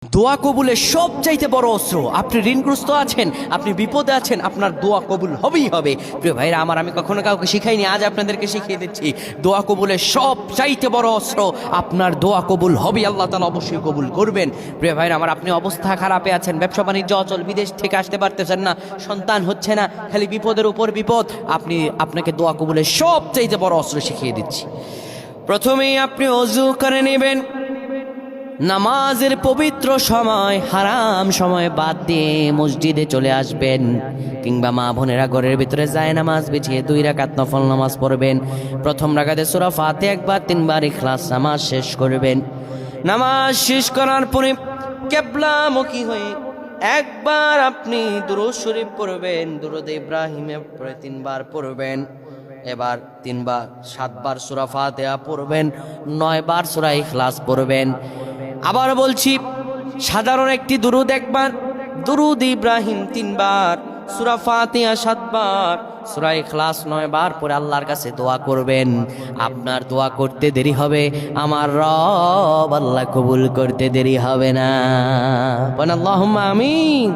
দোয়া কবুলের সবচাইতে বড় অস্ত্র। আপনি ঋণগ্রস্ত আছেন, আপনি বিপদে আছেন, আপনার দোয়া কবুল হবেই হবে। প্রিয় ভাইরা আমার, আমি কখনো কাউকে শিখাইনি, আজ আপনাদেরকে শিখিয়ে দিচ্ছি। দোয়া কবুলের সবচাইতে বড় অস্ত্র, আপনার দোয়া কবুল হবেই, আল্লাহ তাআলা অবশ্যই কবুল করবেন। প্রিয় ভাইরা আমার, আপনি অবস্থা খারাপে আছেন, ব্যবসা বাণিজ্য অচল, বিদেশ থেকে আসতে পারতেছেন না, সন্তান হচ্ছে না, খালি বিপদের উপর বিপদ, আপনাকে দোয়া কবুলের সবচাইতে বড় অস্ত্র শিখিয়ে দিচ্ছি। প্রথমেই আপনি ওযু করে নেবেন, নামাজের পবিত্র সময় হারাম সময় বাদ দিয়ে মসজিদে চলে আসবেন, কিংবা মা বোনেরা ঘরের ভিতরে যায় নামাজ বিছিয়ে 2 রাকাত নফল নামাজ পড়বেন। প্রথম রাকাতে সূরা ফাতিহা একবার, 3 বার ইখলাস নামাজ শেষ করবেন। নামাজ শেষ করার পরে কিবলামুখী হয়ে একবার আপনি দুরূদ শরীফ পড়বেন, দুরূদ ইব্রাহিমে পড়ে 3 বার পড়বেন। এবার 3 বার 7 বার সূরা ফাতিহা পড়বেন, 9 বার সূরা ইখলাস পড়বেন। আবার বলছি, সাধারণ একটি দুরূদ একবার, দুরূদ ইব্রাহিম 3 বার, সূরা ফাতিহা 7 বার, সূরা ইখলাস 9 বার পরে আল্লাহর কাছে দোয়া করবেন। আপনার দোয়া করতে দেরি হবে, আমার রব আল্লাহ কবুল করতে দেরি হবে না। বলেন আল্লাহুম্মা আমিন।